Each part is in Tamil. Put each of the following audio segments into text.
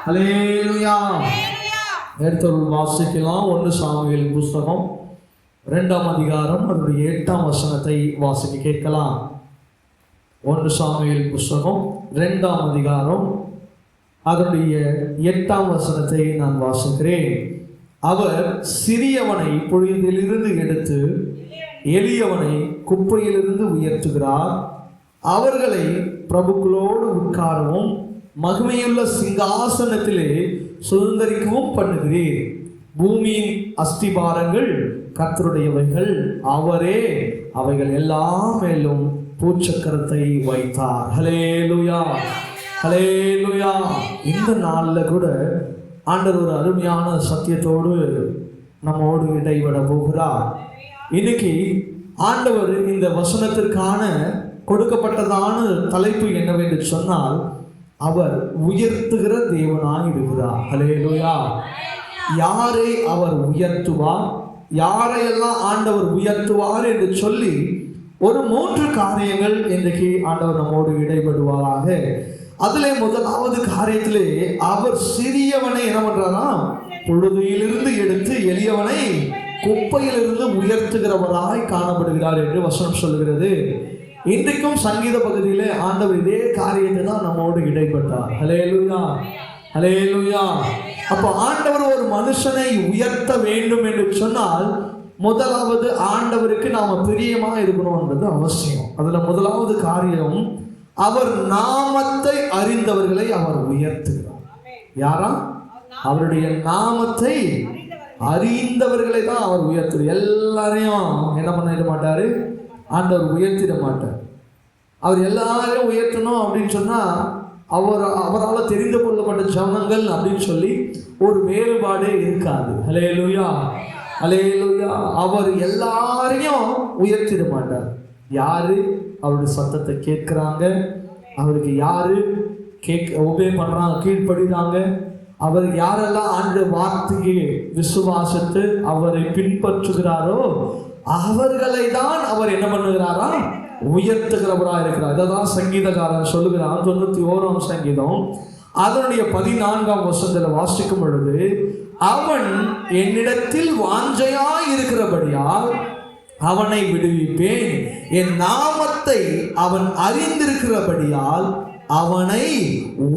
ஹல்லேலூயா. எடுத்தொருள் வாசிக்கலாம். 1 சாமுவேல் புஸ்தகம் 2ஆம் அதிகாரம் அதனுடைய 8ஆம் வசனத்தை வாசிக்க கேட்கலாம். 1 சாமுவேல் புஸ்தகம் 2ஆம் அதிகாரம் அதனுடைய 8ஆம் வசனத்தை நான் வாசிக்கிறேன். அவர் சிறியவனை பொழுதிலிருந்து எடுத்து எளியவனை குப்பையிலிருந்து உயர்த்துகிறார். அவர்களை பிரபுக்களோடு உட்காரவும் மகிமையுள்ள சிங்காசனத்திலே சுதந்தரிக்கவும் பண்ணுகிறீர். பூமியின் அஸ்திபாரங்கள் கர்த்தருடையவைகள், அவரே அவைகள் எல்லாம் மேலும் பூச்சக்கரத்தை வைத்தார். ஹல்லேலூயா, ஹல்லேலூயா. இந்த நாளில் கூட ஆண்டவர் ஒரு அருமையான சத்தியத்தோடு நம்மோடு இடைவிட போகிறார். இன்னைக்கு ஆண்டவர் இந்த வசனத்திற்கான கொடுக்கப்பட்டதான தலைப்பு என்னவென்று சொன்னால், அவர் உயர்த்துகிற தேவனாய் இருக்கிறார். ஹல்லேலூயா. யாரை அவர் உயர்த்துவார், யாரையெல்லாம் ஆண்டவர் உயர்த்துவார் என்று சொல்லி ஒரு 3 காரியங்கள் இன்றைக்கு ஆண்டவர் நம்மோடு இடைபடுவாராக. அதிலே முதலாவது காரியத்திலே அவர் சிறியவனை என்ன பண்றாரா, பொழுதிலிருந்து எடுத்து எளியவனை குப்பையிலிருந்து உயர்த்துகிறவராய் காணப்படுகிறார் என்று வசனம் சொல்கிறது. இன்றைக்கும் சங்கீத பகுதியிலே ஆண்டவர் இதே காரியத்தை தான் நம்மோடு இடைப்பட்டார். ஹல்லேலூயா, ஹல்லேலூயா. அப்போ ஆண்டவர் ஒரு மனுஷனை உயர்த்த வேண்டும் என்று சொன்னால் முதலாவது ஆண்டவருக்கு நாம பிரியமா இருக்கணும்ன்றது அவசியம். அதுல முதலாவது காரியம், அவர் நாமத்தை அறிந்தவர்களை அவர் உயர்த்துகிறார். யாரா? அவருடைய நாமத்தை அறிந்தவர்களை தான் அவர் உயர்த்துகிறார். எல்லாரையும் என்ன பண்ணிட மாட்டாரு, ஆண்டவர் உயர்த்திட மாட்டார். அவர் எல்லாரையும் உயர்த்தணும் அப்படின்னு சொன்னா அவரால் தெரிந்து கொள்ளப்பட்ட ஜனங்கள் அப்படின்னு சொல்லி ஒரு வேறுபாடே இருக்காது. ஹல்லேலூயா, ஹல்லேலூயா. அவர் எல்லாரையும் உயர்த்திட மாட்டார். யாரு அவருடைய சத்தத்தை கேட்கிறாங்க, அவருக்கு யாரு ஒபே பண்றாங்க, கீழ்ப்படுகிறாங்க, அவர் யாரெல்லாம் ஆண்டு வார்த்தைக்கு விசுவாசித்து அவரை பின்பற்றுகிறாரோ அவர்களை தான் அவர் என்ன பண்ணுகிறாரா, உயர்த்துகிறவராக இருக்கிறார். இதான் சங்கீதக்காரன் சொல்லுகிறான். 91ஆம் சங்கீதம் அதனுடைய 14ஆம் வசனத்தில் வாசிக்கும் பொழுது, அவன் என்னிடத்தில் வாஞ்சையாய் இருக்கிறபடியால் அவனை விடுவிப்பேன், என் நாமத்தை அவன் அறிந்திருக்கிறபடியால் அவனை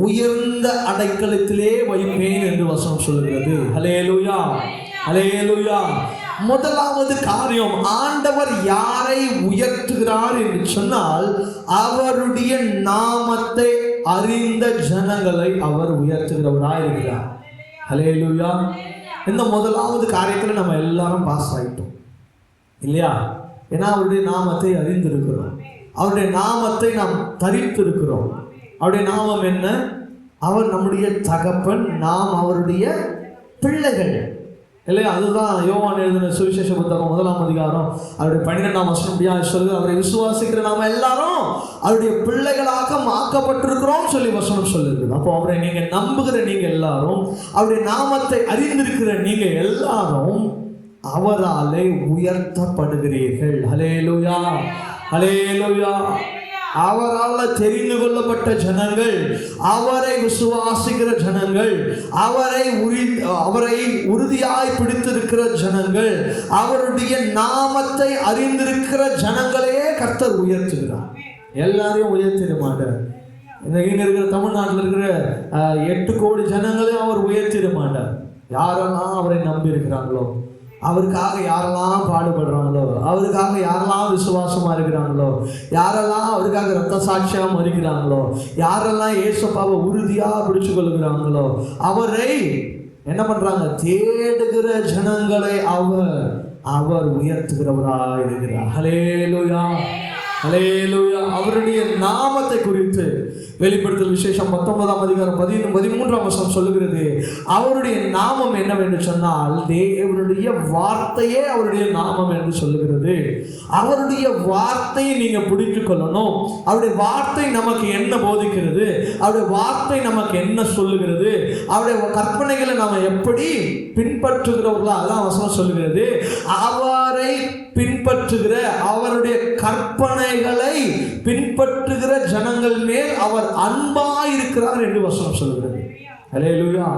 உயர்ந்த அடைக்கலத்திலே வைப்பேன் என்று வசனம் சொல்கிறது. ஹல்லேலூயா, ஹல்லேலூயா. முதலாவது காரியம், ஆண்டவர் யாரை உயர்த்துகிறார் என்று சொன்னால் அவருடைய நாமத்தை அறிந்த ஜனங்களை அவர் உயர்த்துகிறவராய் இருக்கிறார். ஹல்லேலூயா. இந்த முதலாவது காரியத்தில் நம்ம எல்லாரும் பாஸ் ஆகிட்டோம் இல்லையா? ஏன்னா அவருடைய நாமத்தை அறிந்திருக்கிறோம், அவருடைய நாமத்தை நாம் தரித்திருக்கிறோம். அவருடைய நாமம் என்ன? அவர் நம்முடைய தகப்பன், நாம் அவருடைய பிள்ளைகள் இல்லையா? அதுதான் யோவான் எழுதின சுவிசேஷ புத்தகம் 1ஆம் அதிகாரம் அவருடைய 12ஆம் வசனம் சொல்லுது, அவரை விசுவாசிக்கிற நாம எல்லாரும் அவருடைய பிள்ளைகளாக மாக்கப்பட்டிருக்கிறோம் சொல்லி வசனம் சொல்லுது. அப்போ அவரை நீங்க நம்புகிற நீங்க எல்லாரும், அவருடைய நாமத்தை அறிந்திருக்கிற நீங்க எல்லாரும் அவராலே உயர்த்தப்படுகிறீர்கள். ஹல்லேலூயா, ஹல்லேலூயா. அவரால் தெரிந்து கொள்ளப்பட்ட ஜனங்கள், அவரை விசுவாசிக்கிற ஜனங்கள், அவரை உறுதியாய் பிடித்திருக்கிற ஜனங்கள், அவருடைய நாமத்தை அறிந்திருக்கிற ஜனங்களையே கர்த்தர் உயர்த்துகிறார். எல்லாரையும் உயர்த்திட மாட்டார். இங்க இருக்கிற தமிழ்நாட்டில் இருக்கிற 8 கோடி ஜனங்களையும் அவர் உயர்த்திட மாட்டார். யாரெல்லாம் அவரை நம்பி இருக்கிறாங்களோ, அவருக்காக யாரெல்லாம் பாடுபடுறாங்களோ, அவருக்காக யாரெல்லாம் விசுவாசமா இருக்கிறாங்களோ, யாரெல்லாம் அவருக்காக ரத்த சாட்சியா மறிக்கிறாங்களோ, யாரெல்லாம் ஏசப்பாவை உறுதியா பிடிச்சு கொள்கிறாங்களோ, அவரை என்ன பண்றாங்க, தேடுகிற ஜனங்களை அவர் உயர்த்துகிறவராய் இருக்கிறார். ஹல்லேலூயா, ஹல்லேலூயா. அவருடைய நாமத்தை குறித்து வெளிப்படுத்தல் விசேஷம் 19ஆம் அதிகாரம் 13ஆம் வசனம் சொல்லுகிறது, அவருடைய நாமம் என்னவென்று சொன்னால் தேவனுடைய வார்த்தையே அவருடைய நாமம் என்று சொல்லுகிறது. அவருடைய வார்த்தையை நீங்க பிடித்துக் கொள்ளணும். அவருடைய வார்த்தை நமக்கு என்ன போதிக்கிறது, அவருடைய வார்த்தை நமக்கு என்ன சொல்லுகிறது, அவருடைய கற்பனைகளை நாம எப்படி பின்பற்றுகிறவர்களா, அதான் வசனம் சொல்லுகிறது. அவரை பின்பற்றுகிற, அவருடைய கற்பனைகளை பின்பற்றுகிற ஜனங்கள் மேல் அவர் அன்பாயிருக்கிறார் என்று வசனம் சொல்கிறது. ஹல்லேலூயா.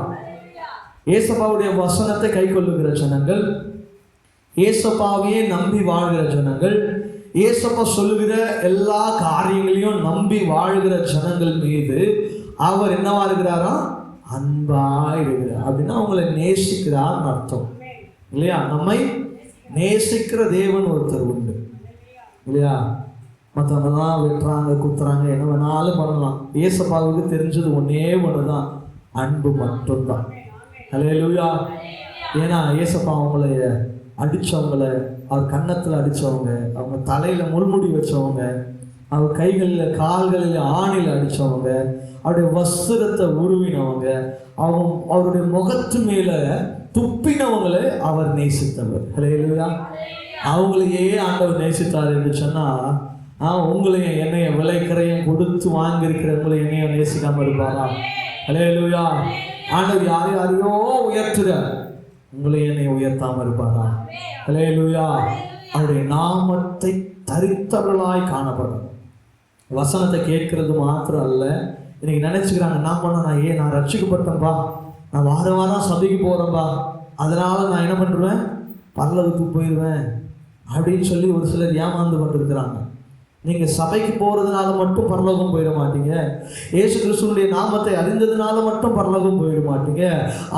ஏசப்பாவுடைய வசனத்தை கை கொள்ளுகிற ஜனங்கள், ஏசப்பாவையே நம்பி வாழ்கிற ஜனங்கள், ஏசப்பா சொல்லுகிற எல்லா காரியங்களையும் நம்பி வாழ்கிற ஜனங்கள் மீது அவர் என்னவா இருக்கிறாரா? அன்பா இருக்கிறார். அப்படின்னா அவங்களை நேசிக்கிறார் அர்த்தம் இல்லையா? நம்மை நேசிக்கிற தேவன் ஒருத்தர் உண்டு இல்லையா? மற்றவங்கலாம் வெட்டுறாங்க, குத்துறாங்க, என்ன வேணாலும் பண்ணலாம். ஏசப்பாவுக்கு தெரிஞ்சது ஒன்னே ஒண்ணுதான், அன்பு மட்டும்தான். ஹல்லேலூயா. ஏன்னா ஏசப்பா அவங்கள அடித்தவங்கள, அவர் கன்னத்தில் அடித்தவங்க, அவங்க தலையில் முள்முடி வச்சவங்க, அவர் கைகளில் கால்களில் ஆணில் அடித்தவங்க, அவருடைய வஸ்திரத்தை உருவினவங்க, அவருடைய முகத்து மேலே துப்பினவங்களை அவர் நேசித்தவர். ஹல்லேலூயா. அவங்களையே ஆண்டவர் நேசித்தார் என்று சொன்னால், உங்களையும் என்னைய விலைக்கரையும் கொடுத்து வாங்கியிருக்கிறவங்களை என்னையும் நேசிக்காமல் இருப்பாரா? ஹல்லேலூயா. ஆண்டவர் யாரையோ உயர்த்துகிறார், உங்களை என்னை உயர்த்தாமல் இருப்பாரா? ஹல்லேலூயா. அவருடைய நாமத்தை தரித்தவர்களாய் காணப்படும். வசனத்தை கேட்கறது மாத்திரம் அல்ல, இன்னைக்கு நினைச்சுக்கிறாங்க, நான் ரட்சிக்கப்பட்டேன்பா, நான் வாரம் சபைக்கு போகிறேன்பா, அதனால நான் என்ன பண்ணுவேன், பரலோகத்துக்கு போயிடுவேன் அப்படின்னு சொல்லி ஒரு சிலர் ஏமாந்து கொண்டிருக்கிறாங்க. நீங்கள் சபைக்கு போகிறதுனால மட்டும் பரலோகம் போயிட மாட்டீங்க. இயேசு கிறிஸ்துவினுடைய நாமத்தை அறிந்ததுனால மட்டும் பரலோகம் போயிட மாட்டீங்க.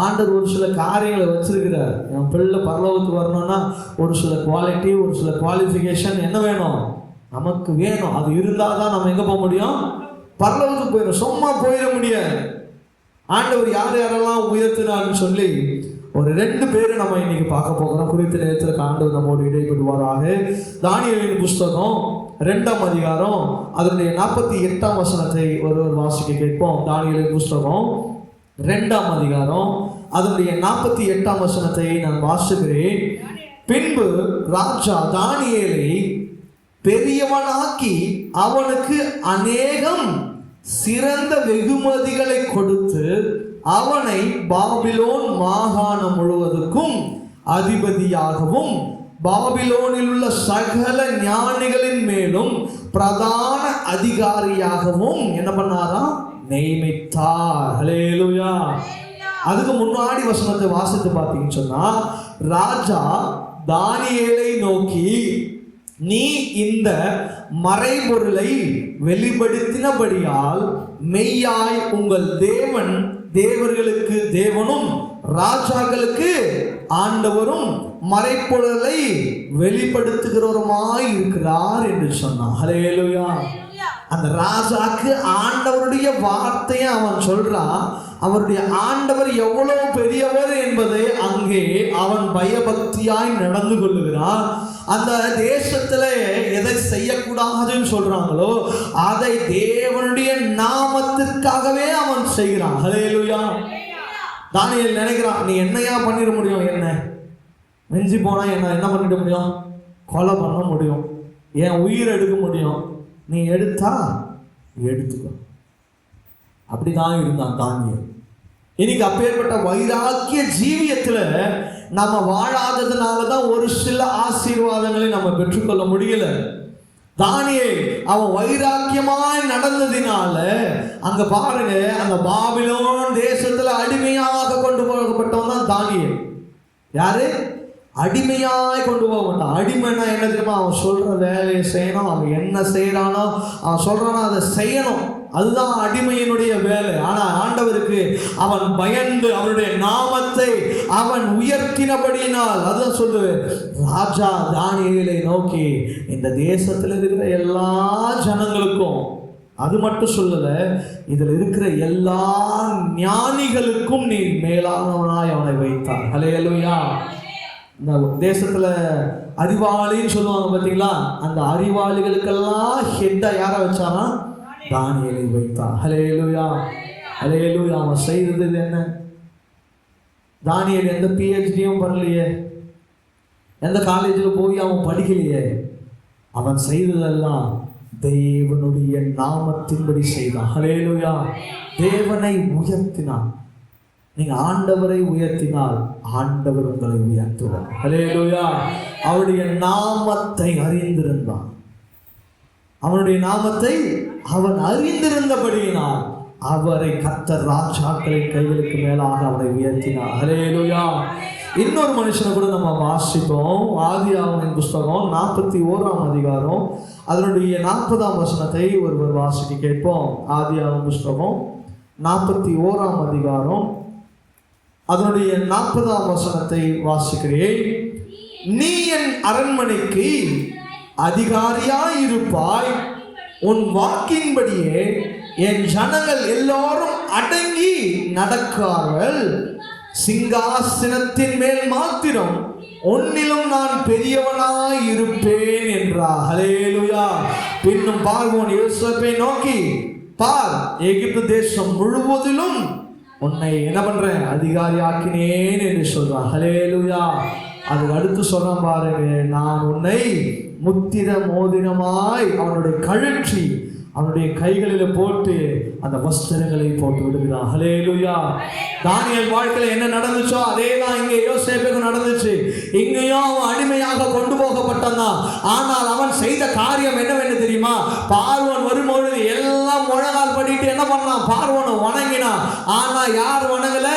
ஆண்டவர் ஒரு சில காரியங்களை வச்சிருக்கிறார். என் பிள்ளை பரலோகத்துக்கு வரணும்னா ஒரு சில குவாலிட்டி, ஒரு சில குவாலிஃபிகேஷன் என்ன வேணும், நமக்கு வேணும். அது இருந்தால் தான் நம்ம எங்கே போக முடியும்? பரலோகத்துக்கு போயிடும். சும்மா போயிட முடியாது. ஆண்டவர் யார் யாரெல்லாம் உயர்த்தினார்னு சொல்லி ஒரு 2 பேரை நம்ம இன்னைக்கு பார்க்க போகிறோம். குறித்த நேரத்தில் ஆண்டவர் நம்மோடு இடைப்படுவாராக. தானியேலின் புஸ்தகம் 2ஆம் அதிகாரம் அதனுடைய 48ஆம் வசனத்தை ஒருவர் வாசிக்க கேட்போம். தானியேலின் புஸ்தகம் 2ஆம் அதிகாரம் அதனுடைய 48ஆம் வசனத்தை நான் வாசிக்கிறேன். பின்பு ராஜா தானியேலை பெரியவனாக்கி அவனுக்கு அநேகம் சிறந்த வெகுமதிகளை கொடுத்து அவனை பாபிலோன் மாகாணம் முழுவதற்கும் அதிபதியாகவும் பாபிலோனில் உள்ள சகல ஞானிகளின் மேலும் பிரதான அதிகாரியாகவும் என்ன பண்ணாராம்? நியமித்தார். ஹல்லேலூயா. அதுக்கு முன்னாடி வசனத்தை வாசித்து பார்த்தீங்கன்னு சொன்னா, ராஜா தானியேலை நோக்கி, நீ இந்த மறைபொருளை வெளிப்படுத்தினபடியால் மெய்யாய் உங்கள் தேவன் தேவர்களுக்கு தேவனும் ராஜாக்களுக்கு ஆண்டவரும் மறைபொருளை வெளிப்படுத்துகிறவருமாய் இருக்கிறார் என்று சொன்னான். ஹல்லேலூயா. அந்த ராஜாக்கு ஆண்டவருடைய வார்த்தையை அவன் சொல்றான். அவருடைய ஆண்டவர் எவ்வளவு பெரியவர் என்பதை அங்கே அவன் பயபக்தியாய் நடந்து கொள்ளுகிறான். அந்த தேசத்துல எதை செய்யக்கூடாதுன்னு சொல்றாங்களோ அதை தேவனுடைய நாமத்திற்காகவே அவன் செய்கிறான். ஹல்லேலூயா. தானியேல் நினைக்கிறான், நீ என்னையா பண்ணிட முடியும்? என்ன மிஞ்சி போனா என்ன பண்ணிட முடியும்? கொலை பண்ண முடியும், என் உயிர் எடுக்க முடியும். நீ எடுத்தா எடுத்துக்கோ. அப்படிதான் இருந்தான் தானியேல். இன்னைக்கு அப்பேற்பட்ட வைராக்கிய ஜீவியத்துல நம்ம வாழாததுனாலதான் ஒரு சில ஆசீர்வாதங்களை நம்ம பெற்றுக்கொள்ள முடியல. தானியேல் அவன் வைராக்கியமாய் நடந்ததினால அங்க பாருங்க, அந்த பாபிலோன் தேசத்துல அடிமையாக கொண்டு போகப்பட்டவன் தான் தானியேல். யாரு? அடிமையாய் கொண்டு போக மாட்டான். அடிமைன்னா என்ன தெரியுமா? அவன் சொல்ற வேலையை செய்யணும், அவன் என்ன செய்யறானோ அவன் சொல்றானோ அதை செய்யணும். அதுதான் அடிமையினுடைய வேலை. ஆனா ஆண்டவருக்கு அவன் பயந்து அவருடைய நாமத்தை அவன் உயர்த்தினபடியினால், அதுதான் சொல்லுவேன், ராஜா தானியேலை நோக்கி இந்த தேசத்தில் இருக்கிற எல்லா ஜனங்களுக்கும், அது மட்டும் சொல்லல, இதில் இருக்கிற எல்லா ஞானிகளுக்கும் நீ மேலானவனாய் அவனை வைத்தான். ஹல்லேலூயா. இந்த தேசத்துல அறிவாளின்னு சொல்லுவாங்க பார்த்தீங்களா, அந்த அறிவாளிகளுக்கெல்லாம் ஹெட்டா யாரை வச்சானா? தானியேலை வைத்தான். ஹல்லேலூயா. ஹல்லேலூயா. அவன் செய்தது என்ன? தானியேல் எந்த PhDயும் பண்ணலையே, எந்த காலேஜில் போய் அவன் படிக்கலையே. அவன் செய்ததெல்லாம் தேவனுடைய நாமத்தின்படி செய்தான். ஹல்லேலூயா. தேவனை உயர்த்தினான். நீங்க ஆண்டவரை உயர்த்தினால் ஆண்டவர் உங்களை உயர்த்துவார். ஹல்லேலூயா. அவருடைய நாமத்தை அறிந்திருந்தான். அவனுடைய நாமத்தை அவன் அறிந்திருந்தபடியினால் அவரை கர்த்தர் ராஜாக்களின் கைகளுக்கு மேலாக அவரை உயர்த்தினார். ஹல்லேலூயா. இன்னொரு மனுஷனை கூட நம்ம வாசிப்போம். ஆதியாகமத்தின் புஸ்தகம் 41ஆம் அதிகாரம் அதனுடைய 40ஆம் வசனத்தை ஒருவர் வாசிக்க கேட்போம். ஆதியாகமம் புஸ்தகம் 41ஆம் அதிகாரம் அதனுடைய 40ஆம் வசனத்தை வாசிக்கிறேன். நீ என் அரண்மனைக்கு அதிகாரியாய் இருப்பாய், உன் வாக்கின்படியே என் ஜனங்கள் எல்லாரும் அடங்கி நடக்கார்கள், சிங்காசனத்தின் மேல் மாத்திரம் உன்னிலும் நான் பெரியவனாய் இருப்பேன் என்றார். ஹல்லேலூயா. பின்னும் பார்வோன் யோசேப்பை நோக்கி, பார், எகிப்து தேசம் முழுவதிலும் உன்னை என்ன பண்றேன், அதிகாரி ஆக்கினேன் என்று சொல்றான். ஹல்லேலூயா. அதுக்கு அடுத்து சொல்றான் பாருங்க, நான் உன்னை முத்திர மோதிரமாய் அவனுடைய கழற்றி அவனுடைய கைகளில் போட்டு அந்த வஸ்திரங்களை போட்டு விடுகிறான். ஹல்லேலூயா. தானியேல் வாழ்க்கையில் என்ன நடந்துச்சோ அதே தான் இங்கே யோசேப்புக்கு நடந்துச்சு. இங்கேயும் அவன் அடிமையாக கொண்டு போகப்பட்டான். ஆனால் அவன் செய்த காரியம் என்னவென்று தெரியுமா? பார்வோன் வரும்பொழுது எல்லாம் முழங்கால் பண்ணிட்டு என்ன பண்ணான், பார்வோனை வணங்கினான். ஆனா யார் வணங்கல?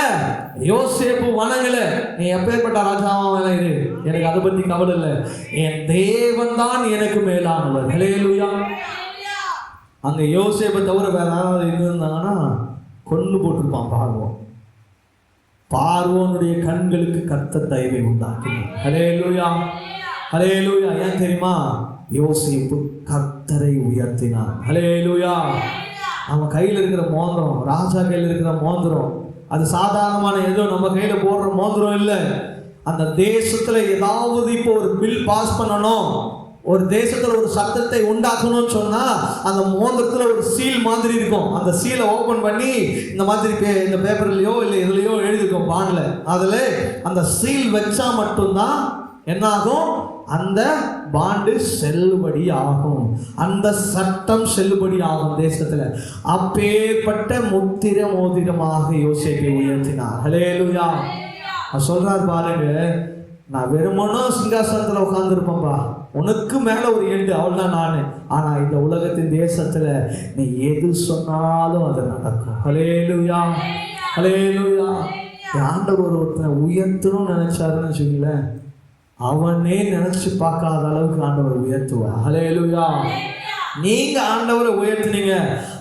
யோசேப்பு வணங்கல. நீ எப்பேற்பட்ட ராஜாவாக இரு, எனக்கு அதை பத்தி கவலை இல்லை, என் தேவன் தான் எனக்கு மேலானவர். ஹல்லேலூயா. அங்கே யோசேப்பை தவிர வேற யாராவது இருந்திருந்தாங்கன்னா கொண்டு போட்டிருப்பான் பார்வோன். பார்வோனுடைய கண்களுக்கு கர்த்தர் தயவை உண்டாக்கினார். ஹல்லேலூயா. ஹல்லேலூயா. ஏன் தெரியுமா? யோசேப்பு கர்த்தரை உயர்த்தினார். ஹல்லேலூயா. அவன் கையில் இருக்கிற மோதிரம், ராஜா கையில் இருக்கிற மோதிரம், அது சாதாரணமான ஏதோ நம்ம கையில் போடுற மோதிரம் இல்லை. அந்த தேசத்தில் ஏதாவது இப்போ ஒரு பில் பாஸ் பண்ணணும், ஒரு தேசத்தில் ஒரு சட்டத்தை உண்டாக்கணும்னு சொன்னால் அந்த மோதிரத்தில் ஒரு சீல் மாதிரி இருக்கும். அந்த சீலை ஓப்பன் பண்ணி இந்த மாதிரி இந்த பேப்பர்லையோ இல்லை இதுலையோ எழுதிருக்கும் பாண்டில். அதில் அந்த சீல் வச்சா மட்டும்தான் என்ன ஆகும், அந்த பாண்டு செல்லுபடி ஆகும், அந்த சட்டம் செல்லுபடி ஆகும் தேசத்தில். அப்பேற்பட்ட முத்திர மோதிரமாக யோசேப்பை உயர்த்தினார். ஹல்லேலூயா. சொல்றார் பாருங்க, நான் வெறுமனோ சிங்காசனத்தில் உட்காந்துருப்பேன்பா, உனக்கு மேலே ஒரு எண்டு, அவ்வளோதான் நான். ஆனால் இந்த உலகத்தின் தேசத்தில் நீ எது சொன்னாலும் அது நடக்கும். ஹல்லேலூயா. ஹல்லேலூயா. ஆண்டவர் ஒருத்தனை உயர்த்தணும்னு நினைச்சாருன்னு வச்சுக்கல, அவனே நினைச்சு பார்க்காத அளவுக்கு ஆண்டவர் உயர்த்துவார். ஹல்லேலூயா. நீங்க ஆண்டவரை உயர்த்தினீங்க,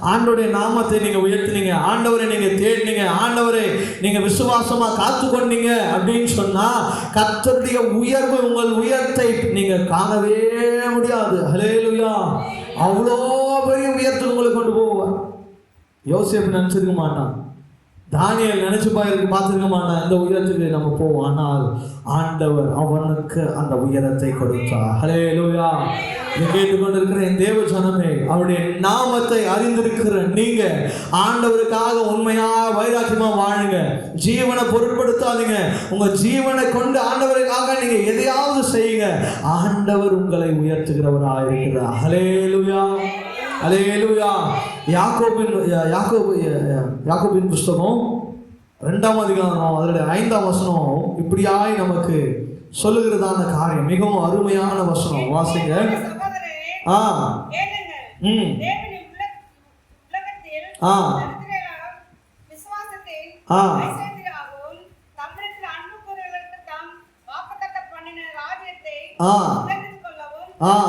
ஆண்டவருடைய நாமத்தை நீங்க உயர்த்தினீங்க, ஆண்டவரை நீங்க தேடினீங்க, ஆண்டவரை நீங்க விசுவாசமா காத்து கொண்டீங்க அப்படின்னு சொன்னா கர்த்தருடைய உயர்வு, உங்கள் உயர்த்தை நீங்க காணவே முடியாது. ஹல்லேலூயா. அவ்வளோ பெரிய உயர்த்து உங்களை கொண்டு போவார். யோசேப்பு நினைச்சிருக்க மாட்டான், தானியேல் நினைச்சு பார்த்துருக்க மாட்டான் இந்த உயரத்துக்கு நம்ம போவோம். ஆனால் ஆண்டவர் அவனுக்கு அந்த உயரத்தை கொடுத்தார். ஹல்லேலூயா. கேட்டுக்கொண்டிருக்கிற என் தேவ ஜனமே, அவருடைய நாமத்தை அறிந்திருக்கிற நீங்க ஆண்டவருக்காக உண்மையா வைராக்கியமா வாழுங்க. ஜீவனை பொருட்படுத்தாதீங்க. உங்க ஜீவனை கொண்டு ஆண்டவருக்காக நீங்க எதையாவது செய்யுங்க. ஆண்டவர் உங்களை உயர்த்துகிறவராக இருக்கிறார். ஹல்லேலூயா. ஹல்லேலூயா. யாக்கோபின் புஸ்தகம் 2ஆம் அதிகாரம் அதனுடைய 5ஆம் வசனம் இப்படியாய் நமக்கு சொல்லுகிறதான காரியம் மிகவும் அருமையான வசனம். வாசிங்க.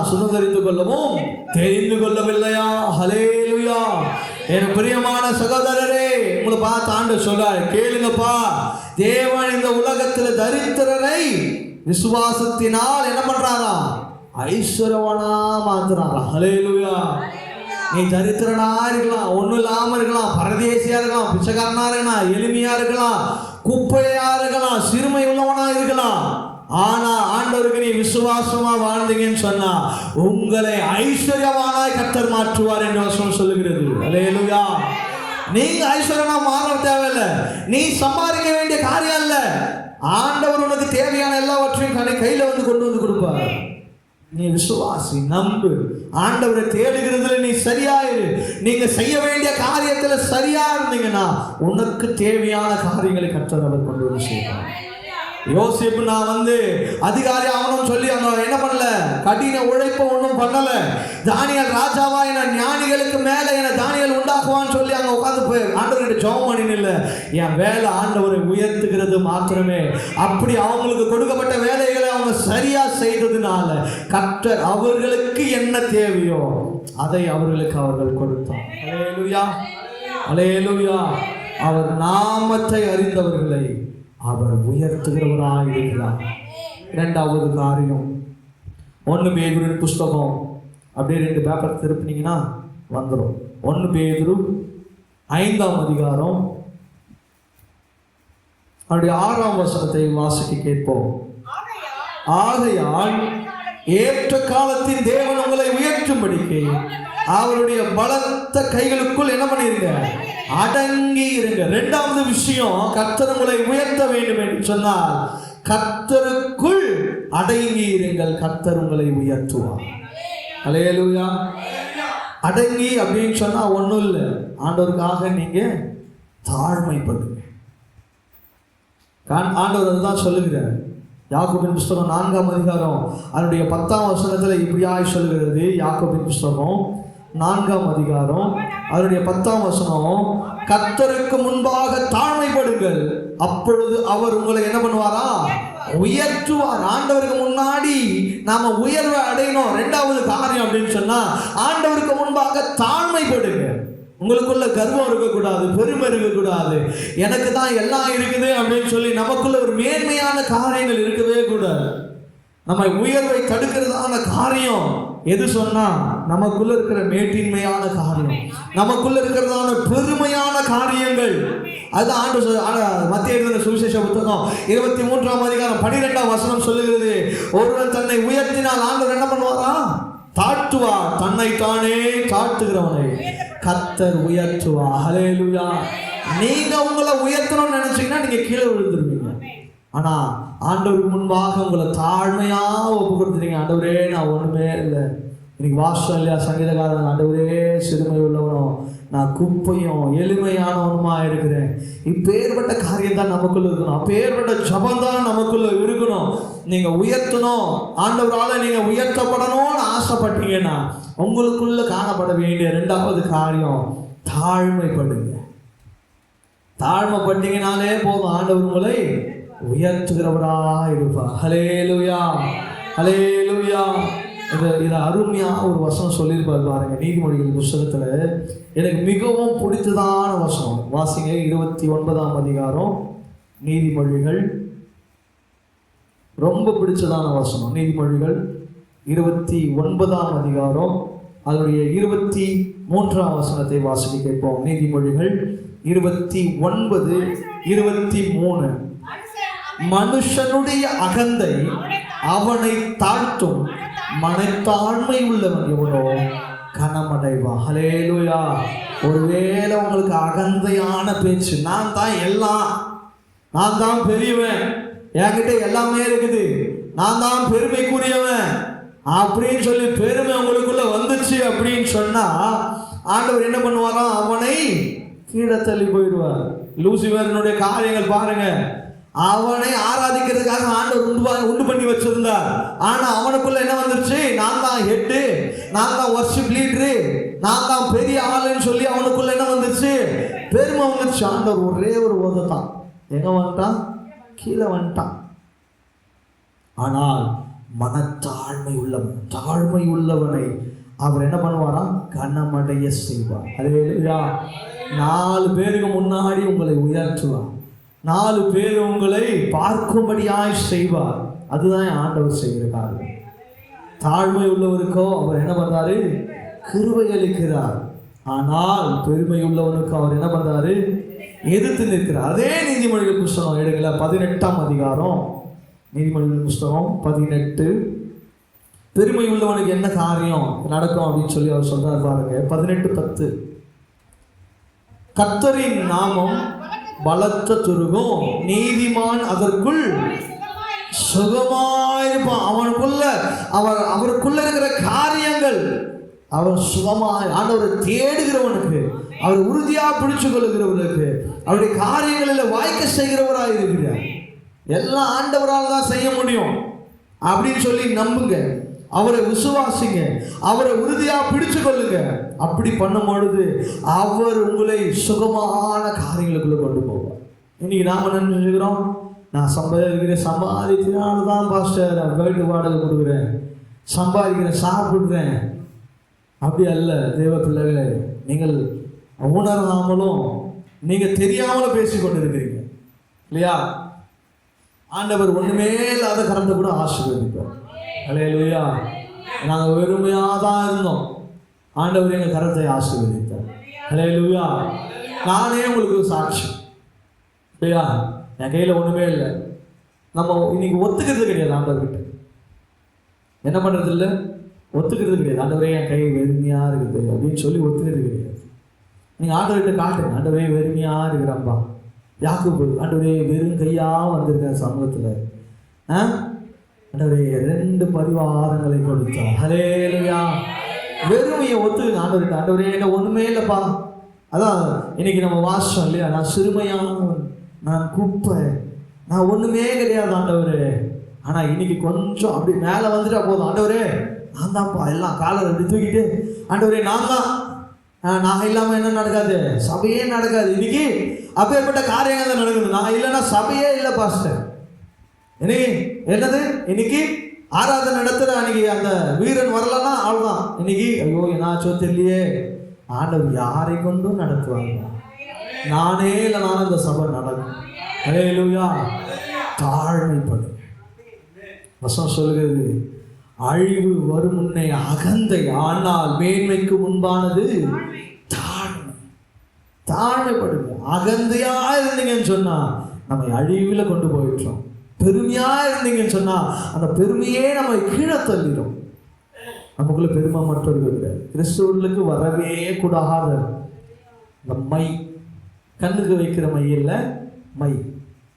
சுதந்திரித்துக் கொள்ளவும் தெரிந்து கொள்ளவில்லையா? ஹல்லேலூயா. என் பிரியமான சகோதரரே, உங்களை பார்த்து ஆண்டவர் சொல்றாரு, கேளுங்கப்பா, தேவன் இந்த உலகத்தில் தரித்திரரை விசுவாசத்தினால் என்ன பண்றாரா? ஐஸ்வர்யவானா மாத்துறாரா. ஹல்லேலூயா. நீ தரித்திரனா இருக்கலாம், ஒன்றும் இல்லாம இருக்கலாம், பரதேசியா இருக்கலாம், பிச்சைக்காரனா இருக்கலாம், எளிமையா இருக்கலாம், குப்பையா இருக்கலாம், சிறுமை உள்ளவனா இருக்கலாம். ஆனா ஆண்டவருக்கு நீ விசுவாசமா வாழ்ந்தீங்கன்னு சொன்னா உங்களை ஐஸ்வர்யவானாய் கர்த்தர் மாற்றுவார் என்று வசனம் சொல்லுகிறது. ஹல்லேலூயா. நீங்க ஐஸ்வர்யமா மாற தேவையில்லை, நீ சம்பாதிக்க வேண்டிய காரியம் இல்ல. ஆண்டவர் உனக்கு தேவையான எல்லாவற்றையும் கையில வந்து கொண்டு வந்து கொடுப்பார். நீ விசுவாசி, நம்பு. ஆண்டவரை தேடுகிறதுல நீ சரியாயிரு. நீங்க செய்ய வேண்டிய காரியத்துல சரியா இருந்தீங்கன்னா உனக்கு தேவையான காரியங்களை கர்த்தர் அவர் கொண்டு வந்து செய்வார். யோசேப்பு நான் அதிகாரி ஆகணும்னு சொல்லி அங்க என்ன பண்ணல, கடின உழைப்ப ஒன்றும் பண்ணல. தானியேல் ராஜாவா என ஞானிகளுக்கு மேல என தானியேல் உண்டாக்குவான்னு சொல்லி அங்க உட்கார்ந்து ஆண்டவர்கிட்ட ஜெபம் பண்ணி இல்ல, என் வேலை ஆண்டவரை உயர்த்துகிறது மாத்திரமே. அப்படி அவங்களுக்கு கொடுக்கப்பட்ட வேலைகளை அவங்க சரியா செய்ததுனால கர்த்தர் அவர்களுக்கு என்ன தேவையோ அதை அவர்கள் கொடுத்தார். அல்லேலூயா, அல்லேலூயா. அவர் நாமத்தை அறிந்தவர்களை அவர் உயர்த்துகிறவராக இருக்கிறார். இரண்டாவது காரியம், 1 பேதுரு புஸ்தகம் அப்படியே 2 பேப்பர் திருப்பினீங்கன்னா வந்துடும். 1 பேதுரு 5ஆம் அதிகாரம் அவருடைய 6ஆம் வசனத்தை வாசிக்க கேட்போம். ஆகையால் ஏற்ற காலத்தின் தேவன் உங்களை உயர்த்தும்படிக்கு அவருடைய பலத்த கைகளுக்குள் என்ன பண்ணிருங்க, அடங்கி இருங்க. 2வது விஷயம், கர்த்தர் உங்களை உயர்த்த வேண்டும் என்று சொன்னால் கர்த்தருக்குள் அடங்கி இருங்கள், கர்த்தர் உங்களை உயர்த்துவார். அல்லேலூயா. அடங்கி அப்படின்னு சொன்னா ஒண்ணும் இல்லை, ஆண்டவருக்காக நீங்க தாழ்மைப்படுங்க. ஆண்டவர் தான் சொல்லுகிறார். யாக்கோபின் புஸ்தகம் 4ஆம் அதிகாரம் அதனுடைய 10ஆம் வசனத்துல இப்படியாய் சொல்லுகிறது. யாக்கோபின் புஸ்தகம் 4ஆம் அதிகாரம் அதனுடைய 10ஆம் வசனம், கர்த்தருக்கு முன்பாக தாழ்மைப்படுங்கள், அப்பொழுது அவர் உங்களை என்ன பண்ணுவாரா, உயர்த்துவார். ஆண்டவருக்கு முன்னாடி நாம உயர்வை அடையணும். 2வது காரியம் அப்படின்னு சொன்னா ஆண்டவருக்கு முன்பாக தாழ்மைப்படுங்க. உங்களுக்குள்ள கர்வம் இருக்கக்கூடாது, பெருமை இருக்கக்கூடாது, எனக்கு தான் எல்லாம் இருக்குது அப்படின்னு சொல்லி நமக்குள்ள ஒரு மேன்மையான காரியங்கள் இருக்கவே கூடாது. நம்ம உயர்வை தடுக்கிறதான காரியம் எது சொன்னா நமக்குள்ள இருக்கிற மேட்டின்மையான காரியம், நமக்குள்ள இருக்கிறதான பெருமையான காரியங்கள். அது ஆண்டு மத்திய எழுதின சுவிசேஷ புத்தகம் 23ஆம் அதிகாரம் 12ஆம் வசனம் சொல்லுகிறது, ஒருவன் தன்னை உயர்த்தினால் ஆண்டவர் என்ன பண்ணுவாரா, தாழ்த்துவார். தன்னைத்தானே தாழ்த்துகிறவனை கர்த்தர் உயர்த்துவார். ஹல்லேலூயா. நீங்க உங்களை உயர்த்தணும்னு நினைச்சீங்கன்னா நீங்க கீழே விழுந்துருவீங்க. ஆனா ஆண்டவருக்கு முன்பாக உங்களை தாழ்மையா ஒப்பு கொடுத்துறீங்க. ஆண்டவரே நான் ஒண்ணுமே இல்லை, இன்னைக்கு வாசம் இல்லையா சங்கீதக்காரன், ஆண்டவரே சிறுமை உள்ளவனும் நான் குப்பையும் எளிமையானவனுமா இருக்கிறேன். இப்பேற்பட்ட காரியம் தான் நமக்குள்ள இருக்கணும், அப்பேற்பட்ட ஜபம் தான் நமக்குள்ள இருக்கணும். நீங்க உயர்த்தணும், ஆண்டவரால நீங்க உயர்த்தப்படணும்னு ஆசைப்பட்டீங்கன்னா உங்களுக்குள்ள காணப்பட வேண்டிய 2வது காரியம் தாழ்மைப்படுங்க. தாழ்மைப்பட்டீங்கனாலே போதும், ஆண்டவர் உங்களை உயர்த்துகிறவரா இருப்பார். ஹல்லேலூயா, ஹல்லேலூயா. இது அருமையா ஒரு வசனம் சொல்லியிருப்பார் பாருங்க, நீதிமொழிகள் புஸ்தகத்துல. எனக்கு மிகவும் பிடித்ததான வசனம் வாசிங்க. 29ஆம் அதிகாரம் நீதிமொழிகள், ரொம்ப பிடிச்சதான வசனம். நீதிமொழிகள் 29ஆம் அதிகாரம் அதனுடைய 23ஆம் வசனத்தை வாசிக்க கேட்போம். நீதிமொழிகள் 29, 23. மனுஷனுடைய அகந்தை அவனை தாழ்த்தும், மனத்தாழ்மை உள்ளவன் எவனோ கனமடைவான். ஹல்லேலூயா. ஒருவேளை உங்களுக்கு அகந்தையான பேச்சு, நான் தான் எல்லாம், நான் தான் பெரியவன், என்கிட்ட எல்லாமே இருக்குது, நான் தான் பெருமைக்குரியவன் அப்படின்னு சொல்லி பெருமை உங்களுக்குள்ள வந்துச்சு அப்படின்னு சொன்னா ஆண்டவர் என்ன பண்ணுவாராம், அவனை கீழே தள்ளி போயிடுவார். லூசிபரனுடைய காரியங்கள் பாருங்க, அவனை ஆராதிக்கிறதுக்காக ஆண்டவர் உண்டு பண்ணி வச்சிருந்தார். ஆனா அவனுக்குள்ள என்ன வந்துருச்சு, நான் தான் ஹெட்டு, நான் தான் வர்ஷிப் லீடரு, நான் தான் பெரிய ஆளுன்னு சொல்லி அவனுக்குள்ள என்ன வந்துருச்சு, பெருமை வந்துருச்சு. ஆண்டவர் ஒரே ஒரு ஓதத்தான் எங்க வந்துட்டான், கீழே வந்துட்டான். ஆனால் மனத்தாழ்மை உள்ளவன், தாழ்மை உள்ளவனை அவர் என்ன பண்ணுவாராம், கனமடைய செய்வார். அல்லேலூயா. 4 பேருக்கு முன்னாடி உங்களை உயர்த்துவார், 4 பேர் உங்களை பார்க்கும்படியாய் செய்வார். அதுதான் ஆண்டவர் செய்கிற காரியம். தாழ்மை உள்ளவருக்கோ அவர் என்ன பண்றாரு, கிருபை அளிக்கிறார். ஆனால் பெருமை உள்ளவனுக்கு அவர் என்ன பண்றாரு, எதிர்த்து நிற்கிறார். அதே நீதிமொழிகள் புஸ்தகம் எடுக்கல, 18ஆம் அதிகாரம் நீதிமொழிகள் புஸ்தகம் 18. பெருமை உள்ளவனுக்கு என்ன காரியம் நடக்கும் அப்படின்னு சொல்லி அவர் சொல்றாரு பாருங்க. 18:10. கர்த்தரின் நாமம் பலத்த துருகும், நீதிமான் அதற்குள் சுகமாயிருப்பான். அவருக்குள்ள இருக்கிற காரியங்கள் அவர் சுகமாய், ஆண்டவரை தேடுகிறவனுக்கு, அவர் உறுதியா பிடிச்சு கொள்ளுகிறவனுக்கு, அவருடைய காரியங்களில் வாய்க்க செய்கிறவராக இருக்கிறார். எல்லாம் ஆண்டவரால் தான் செய்ய முடியும் அப்படின்னு சொல்லி நம்புங்க. அவரை விசுவாசிங்க, அவரை உறுதியா பிடிச்சு கொள்ளுங்க. அப்படி பண்ணும் பொழுது அவர் உங்களை சுகமான காரியங்களுக்குள்ள கொண்டு போவார். இன்னைக்கு நாம நினைச்சுக்கிறோம், நான் சம்பாதிக்கிறேன் பாஸ்டர், நான் வீட்டு வாடகை கொடுக்குறேன், சம்பாதிக்கிறேன், சாப்பிடுறேன். அப்படி அல்ல தேவ பிள்ளைகளே. நீங்கள் உணராமலும் நீங்க தெரியாமலும் பேசி கொண்டு இருக்கிறீங்க இல்லையா? ஆண்டவர் ஒண்ணுமே இல்லாத கரத்தை கூட ஆசீர்வதிப்பார். அல்லேலூயா. நாங்கள் வெறுமையாக தான் இருந்தோம், ஆண்டவர் எங்கள் கரத்தை ஆசீர்வதித்தார். அல்லேலூயா. நானே உங்களுக்கு சாட்சி இல்லையா? என் கையில் ஒன்றுமே இல்லை. நம்ம இன்னைக்கு ஒத்துக்கிறது கிடையாது ஆண்டவர்கிட்ட. என்ன பண்ணுறது இல்லை, ஒத்துக்கிறது கிடையாது. ஆண்டவரே என் கை வெறுமையாக இருக்குது அப்படின்னு சொல்லி ஒத்துக்கிறது கிடையாது. நீங்கள் ஆண்டவர்கிட்ட காட்டுங்க, ஆண்டவரே வெறுமையாக இருக்கிறான்பா. யாக்கோபு, ஆண்டவரே வெறும் கையாக வந்திருக்க சமூகத்தில் ஆண்டவரே 2 பரிவாரங்களை கொடுத்தார். ஹல்லேலூயா. வெறுமையை ஒத்துக்குங்க ஆண்டவர்கிட்ட. ஆண்டவரே என்ன ஒன்றுமே இல்லைப்பா. அதான் இன்னைக்கு நம்ம வாசம் இல்லையா, நான் சிறுமையானவன், நான் குப்பை, நான் ஒன்றுமே கிடையாது ஆண்டவரே. ஆனால் இன்னைக்கு கொஞ்சம் அப்படி மேலே வந்துட்டா போதும், ஆண்டவரே நான் தான்ப்பா எல்லாம் காலரை அப்படி தூக்கிட்டு, ஆண்டவரே நான் தான், நான் இல்லாமல் என்ன நடக்காது, சபையே நடக்காது. இன்னைக்கு அப்பேற்பட்ட காரியங்கள் தான் நடக்குது. நான் இல்லைன்னா சபையே இல்லை பாஸ்டர். இன்னைக்கு என்னது, இன்னைக்கு ஆராதனை நடத்துகிற அன்னைக்கு அந்த வீரன் வரலன்னா அவ்வளோதான். இன்னைக்கு ஐயோ என்னாச்சோ தெரியலையே, ஆண்டவர் யாரை கொண்டும் நடத்துவாங்க. நானே இல்லை, நானும் இந்த சபை நடக்கும். அல்லேலூயா. தாழ்மைப்படும். வசனம் சொல்கிறது, அழிவு வரும் முன்னே அகந்தை, ஆனால் மேன்மைக்கு முன்பானது தாழ்மை. தாழ்மைப்படுங்க. அகந்தையா இருந்தீங்கன்னு சொன்னா நம்ம அழிவுல கொண்டு போயிட்டோம். பெருமையா இருந்தீங்கன்னு சொன்னா அந்த பெருமையே நம்ம கீழே தள்ளிடும். நமக்குள்ள பெருமை மட்டும் இருக்கிறது. கிறிஸ்துவர்களுக்கு வரவே கூடாத இந்த மை, கண்ணுக்கு வைக்கிற மை இல்லை, மை.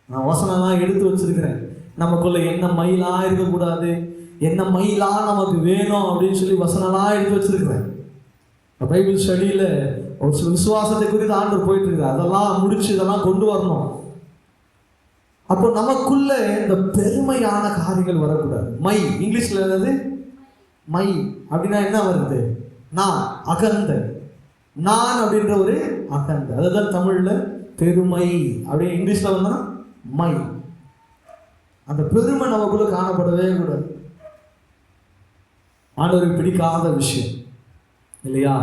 நான் வசனம்லாம் எடுத்து வச்சிருக்கிறேன். நமக்குள்ள என்ன மயிலாம் இருக்கக்கூடாது, என்ன மயிலாம் நமக்கு வேணும் அப்படின்னு சொல்லி வசனம்லாம் எடுத்து வச்சிருக்கிறேன். பைபிள் ஸ்டடியில் ஒரு சில விசுவாசத்தை குறித்து ஆண்டவர் போயிட்டு இருக்கிறார். அதெல்லாம் முடிச்சு இதெல்லாம் கொண்டு வரணும். அப்போ நமக்குள்ள இந்த பெருமையான காரியங்கள் வரக்கூடாது. மை இங்கிலீஷ்ல என்னது, மை அப்படின்னா என்ன வருது, நான், அகந்தை. நான் அப்படின்ற ஒரு அகந்தை, அதுதான் தமிழ்ல பெருமை. அப்படியே இங்கிலீஷ்ல வந்தா மை. அந்த பெருமை நமக்குள்ள காணப்படவே கூடாது. ஆண்டவருக்கு பிடிக்காத விஷயம் இல்லையா?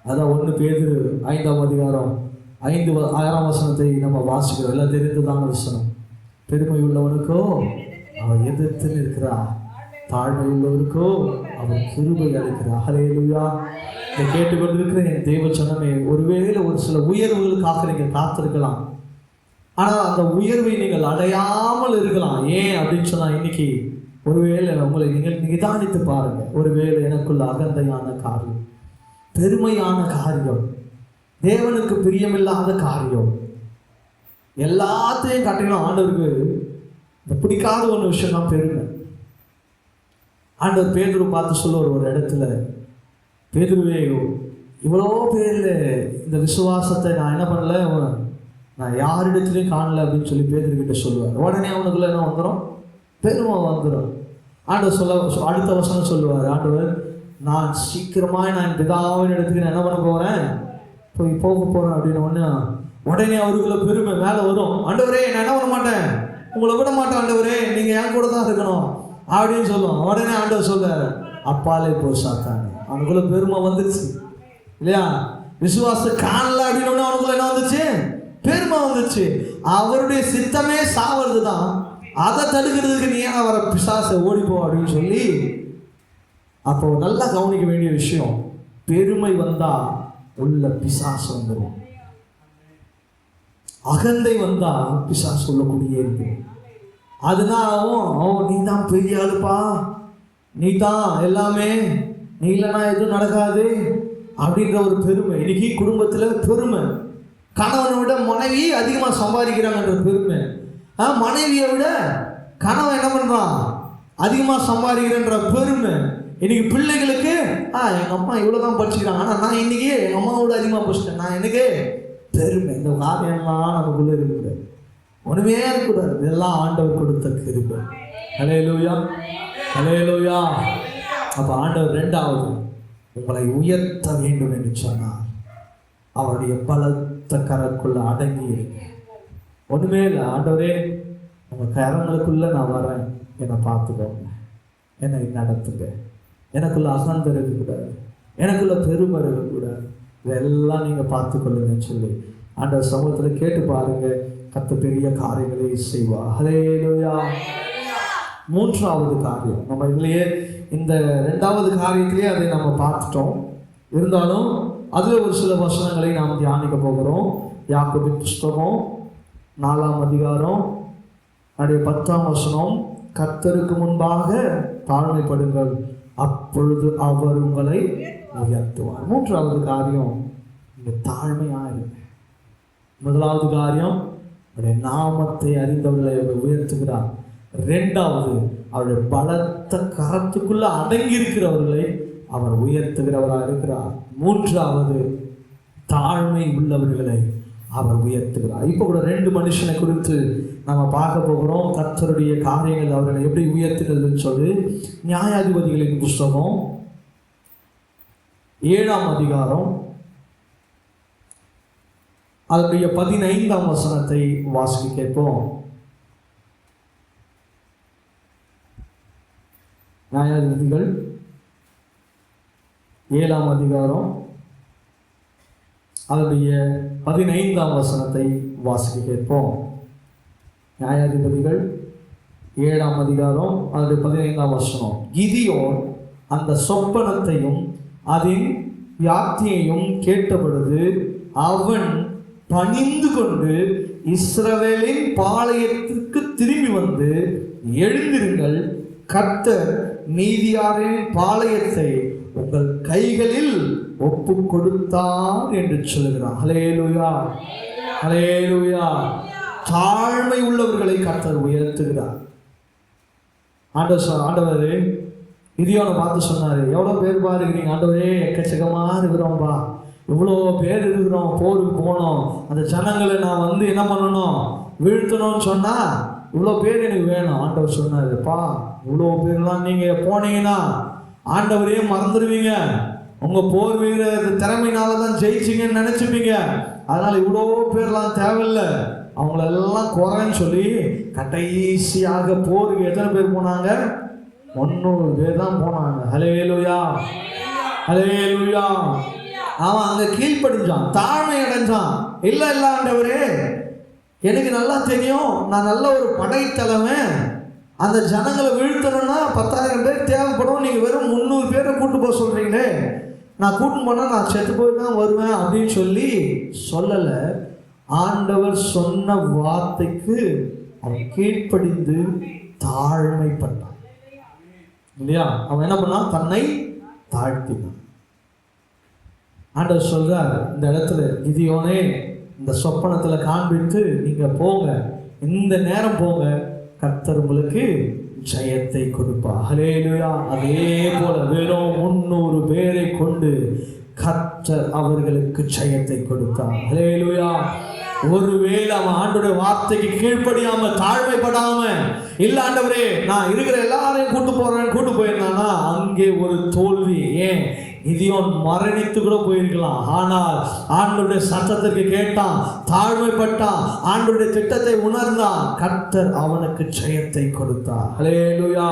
அதான் 1 பேதுரு 5ஆம் அதிகாரம் 6ஆம் வசனத்தை நம்ம வாசிக்கிறோம். எல்லாம் தெரிந்ததான வசனம். பெருமை உள்ளவனுக்கோ அவர் எதிர்த்து நிற்கிறார், தாழ்மை உள்ளவருக்கோ அவர் கிருபை அளிக்கிறார். ஹல்லேலூயா. இதை கேட்டுக்கொண்டிருக்கிற என் தேவ ஜனமே, ஒருவேளை ஒரு சில உயர்வுகளுக்காக நீங்கள் காத்திருக்கலாம். ஆனால் அந்த உயர்வை நீங்கள் அடையாமல் இருக்கலாம். ஏன் அப்படின்னு சொன்னால், இன்னைக்கு ஒருவேளை உங்களை நீங்கள் நிதானித்து பாருங்க. ஒருவேளை எனக்குள்ள அகந்தையான காரியம், பெருமையான காரியம், தேவனுக்கு பிரியமில்லாத காரியம், எல்லாத்தையும் காட்டிலும் ஆண்டவருக்கு இந்த பிடிக்காத ஒரு விஷயம் தான் பெருமை. ஆண்டவர் பேதுரு பார்த்து சொல்லுவார் ஒரு இடத்துல, பேதுருவே இவ்வளோ பேர் இந்த விசுவாசத்தை நான் என்ன பண்ணல, நான் யாரிடத்துலையும் காணலை அப்படின்னு சொல்லி பேதுருக்கிட்ட சொல்லுவார். உடனே அவனுக்குள்ள என்ன வந்துடும், பெருமை வந்துடும். ஆண்டவர் அடுத்த வசனம் சொல்லுவார், ஆண்டவர் நான் சீக்கிரமாக நான் பிதாவின் இடத்துக்கு நான் என்ன பண்ண போகிறேன், போக போகிறேன் அப்படின்னு உடனே அவருக்குள்ள பெருமை மேலே வரும். ஆண்டவரே நான் என்ன பண்ண மாட்டேன், உங்களை விட மாட்டேன் ஆண்டவரே, நீங்கள் என் கூட தான் இருக்கணும் அப்படின்னு சொல்லுவோம். உடனே ஆண்டவர் சொல்றாரு, அப்பாலே போ சாத்தானே. அவனுக்குள்ள பெருமை வந்துருச்சு இல்லையா? விசுவாசத்தை காணல அப்படின்னு அவனுக்குள்ள என்ன வந்துச்சு, பெருமை வந்துச்சு. அவருடைய சித்தமே சாவது தான், அதை தடுக்கிறதுக்கு நீ ஏன் அவரை பிசாசை ஓடிப்போ அப்படின்னு சொல்லி. அப்போ நல்லா கவனிக்க வேண்டிய விஷயம், பெருமை வந்தா உள்ள பிசாசு வந்துடும். அகந்தை வந்தா பிசாசு உள்ளக்கூடியே இருக்கு. அதனாலும் நீ தான் பெரிய ஆளுப்பா, நீ தான் எல்லாமே, நீ இல்லைன்னா எதுவும் நடக்காது அப்படின்ற ஒரு பெருமை. இன்னைக்கு குடும்பத்தில் பெருமை, கணவனை விட மனைவி அதிகமாக சம்பாதிக்கிறாங்கன்ற பெருமை, மனைவியை விட கணவன் என்ன பண்ணுறான் அதிகமாக சம்பாதிக்கிறன்ற பெருமை. இன்னைக்கு பிள்ளைகளுக்கு எங்கள் அம்மா இவ்வளோ தான் படிச்சுக்கிறாங்க, ஆனால் நான் இன்னைக்கு எங்கள் அம்மாவோட அதிகமாக படிச்சிட்டேன், நான் எனக்கு பெருமை. இந்த காரியம்லாம் நமக்குள்ளே இருக்குது. ஒண்ணுமே இருக்கக்கூடாது. இதெல்லாம் ஆண்டவர் கொடுத்த கிருபை. ஹல்லேலூயா, ஹல்லேலூயா. அப்ப ஆண்டவர் இரண்டாவது உங்களை உயர்த்த வேண்டும் என்று சொன்னார். அவருடைய பலத்த கரக்குள்ள அடங்கி இருங்க. ஒண்ணுமே இல்லை, ஆண்டவரே உங்க கரங்களுக்குள்ள நான் வரேன், என்னை பார்த்துக்கோங்க, என்னை நடத்துங்க. எனக்குள்ள அகந்த இருக்கக்கூடாது, எனக்குள்ள பெருமை இருக்கக்கூடாது, இதெல்லாம் நீங்க பார்த்துக்கொள்ளுங்கன்னு சொல்லி ஆண்டவர் சமூகத்தில் கேட்டு பாருங்க. கர்த்தர் பெரிய காரியங்களை செய்வார். ஹல்லேலூயா. மூன்றாவது காரியம், நம்ம இதுலயே இந்த இரண்டாவது காரியத்திலேயே அதை நம்ம பார்த்துட்டோம். இருந்தாலும் அதுல ஒரு சில வசனங்களை நாம் தியானிக்க போகிறோம். யாக்கோபின் புஸ்தகம் 4ஆம் அதிகாரம் 10ஆம் வசனம், கர்த்தருக்கு முன்பாக தாழ்மைப்படுங்கள், அப்பொழுது அவர் உங்களை உயர்த்துவார். மூன்றாவது காரியம், தாழ்மையா இருங்க. முதலாவது காரியம், அவருடைய நாமத்தை அறிந்தவர்களை அவர் உயர்த்துகிறார். இரண்டாவது, அவருடைய பலத்த கரத்துக்குள்ள அடங்கி இருக்கிறவர்களை அவர் உயர்த்துகிறவராக இருக்கிறார். மூன்றாவது, தாழ்மை உள்ளவர்களை அவர் உயர்த்துகிறார். இப்போ கூட ரெண்டு மனுஷனை குறித்து நம்ம பார்க்க போகிறோம். கர்த்தருடைய காரியங்கள் அவர்களை எப்படி உயர்த்தினதுன்னு சொல்லி நியாயாதிபதிகளின் புஸ்தகம் 7ஆம் அதிகாரம் அதனுடைய 15ஆம் வசனத்தை வாசிக்க கேட்போம். நியாயாதிபதிகள் 7ஆம் அதிகாரம் அதனுடைய 15ஆம் வசனத்தை வாசிக்க கேட்போம். நியாயாதிபதிகள் 7ஆம் அதிகாரம் அதனுடைய 15ஆம் வசனம். கிதியோன் அந்த சொப்பனத்தையும் அதன் வியாப்தியையும் கேட்டபொழுது அவன் பணிந்து கொண்டு இஸ்ரவேலின் பாளையத்திற்கு திரும்பி வந்து, எழுந்திருங்கள், கர்த்தர் மீதியாரின் பாளையத்தை உங்கள் கைகளில் ஒப்பு கொடுத்தார் என்று சொல்கிறார். ஹல்லேலூயா, ஹல்லேலூயா. தாழ்மை உள்ளவர்களை கர்த்தர் உயர்த்துகிறார். ஆண்டவரே கிதியோனை பார்த்து சொன்னாரு, எவ்வளோ பேர் பாருக்கிறீங்க ஆண்டவரே, எக்கச்சக்கமா இருக்கிறோம்பா, இவ்வளோ பேர் இருக்கிறோம், போருக்கு போனோம், அந்த ஜனங்களை நான் வந்து என்ன பண்ணணும், வீழ்த்தணும்னு சொன்னா இவ்வளோ பேர் எனக்கு வேணும். ஆண்டவர் சொன்னாருப்பா, இவ்வளோ பேர்லாம் நீங்க போனீங்கன்னா ஆண்டவரையே மறந்துடுவீங்க, உங்க போர் வீர திறமையினால தான் ஜெயிச்சிங்கன்னு நினைச்சுப்பீங்க, அதனால இவ்வளோ பேர்லாம் தேவையில்லை, அவங்களெல்லாம் குறைன்னு சொல்லி கடைசியாக போருக்கு எத்தனை பேர் போனாங்க? 300 பேர் தான் போனாங்க. ஹல்லேலூயா, ஹல்லேலூயா. அவன் அங்க கீழ்ப்படிஞ்சான், தாழ்மை அடைஞ்சான். இல்ல ஆண்டவரே, எனக்கு நல்லா தெரியும், நான் நல்ல ஒரு படைத்தலைமை, அந்த ஜனங்களை வீழ்த்தணும்னா 10,000 பேர் தேவைப்படும், நீங்க வெறும் 300 பேரை கூட்டு போக சொல்றீங்களே, நான் கூட்டு போனா நான் செத்து போய் தான் வருவேன் அப்படின்னு சொல்லி சொல்லல. ஆண்டவர் சொன்ன வார்த்தைக்கு அவன் கீழ்ப்படிந்து தாழ்மைப்பட்டான். இல்லையா? அவன் என்ன பண்ணான்? தன்னை தாழ்த்தினான். ஆண்டவர் சொல்றார் இந்த இடத்துல, கிதியோனே, இந்த சொப்பனத்துல காண்பித்து நீங்க போங்க, இந்த நேரம் போங்க, கர்த்தர் உங்களுக்கு ஜெயத்தை கொடுப்பார். ஹல்லேலூயா. அதே போல வெறும் 300 பேரை கொண்டு கர்த்தர் அவர்களுக்கு ஜெயத்தை கொடுத்தார். ஹல்லேலூயா. ஒருவேளை அவன் ஆண்டோட வார்த்தைக்கு கீழ்ப்படியாம தாழ்மைப்படாம, இல்ல ஆண்டவரே நான் இருக்கிற எல்லாரையும் கூட்டு போயிருந்தானா அங்கே ஒரு தோல்வி. ஏன்? கிதியோன் மரணித்து கூட போயிருக்கலாம். ஆனால் ஆண்டவருடைய சத்தத்திற்கு கேட்டான், தாழ்மைப்பட்டான், ஆண்டவருடைய திட்டத்தை உணர்ந்தான், கர்த்தர் அவனுக்கு ஜெயத்தை கொடுத்தார். ஹல்லேலூயா.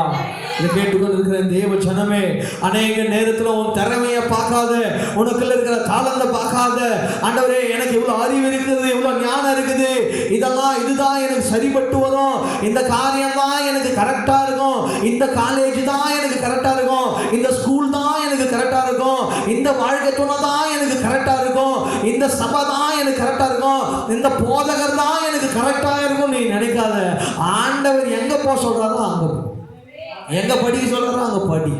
இதை கேட்டுக்கொண்டிருக்கிற தேவ ஜனமே, அநேக நேரத்தில் உன் திறமையை பார்க்காத, உனக்குள்ள இருக்கிற தாளத்தை பார்க்காத, ஆண்டவரே எனக்கு இவ்வளவு அறிவு இருக்குது, இவ்வளவு ஞானம் இருக்குது, இதுதான் எனக்கு சரிபட்டு வரும், இந்த காரியம் தான் எனக்கு கரெக்டா இருக்கும், இந்த காலேஜ் தான் எனக்கு கரெக்டா இருக்கும், இந்த ஸ்கூல் தான் எனக்கு கரெக்டா இருக்கும், இந்த வாழ்க்கை துணை தான் எனக்கு கரெக்டா இருக்கும், இந்த சபை தான் எனக்கு கரெக்டா இருக்கும், இந்த போதகர் தான் எனக்கு கரெக்டா இருக்கும் நீ நினைக்காத. ஆண்டவர் எங்க போக சொல்றாரோ அங்க போ, எங்க படிக்க சொல்றாரோ அங்க படி,